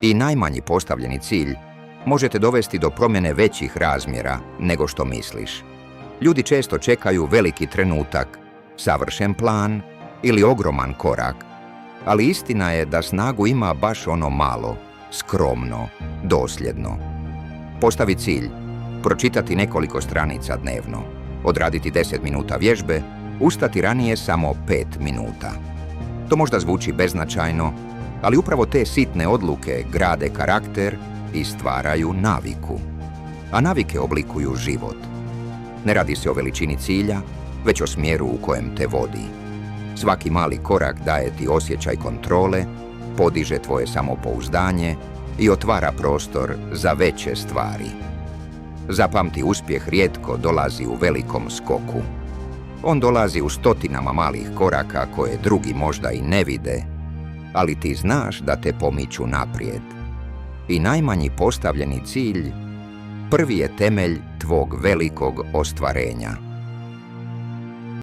I najmanji postavljeni cilj možete dovesti do promjene većih razmjera nego što misliš. Ljudi često čekaju veliki trenutak, savršen plan ili ogroman korak, ali istina je da snagu ima baš ono malo, skromno, dosljedno. Postavi cilj, pročitati nekoliko stranica dnevno, odraditi 10 minuta vježbe, ustati ranije samo 5 minuta. To možda zvuči beznačajno, ali upravo te sitne odluke grade karakter i stvaraju naviku. A navike oblikuju život. Ne radi se o veličini cilja, već o smjeru u kojem te vodi. Svaki mali korak daje ti osjećaj kontrole, podiže tvoje samopouzdanje i otvara prostor za veće stvari. Zapamti, uspjeh rijetko dolazi u velikom skoku. On dolazi u stotinama malih koraka koje drugi možda i ne vide, ali ti znaš da te pomiču naprijed. I najmanji postavljeni cilj prvi je temelj tvog velikog ostvarenja.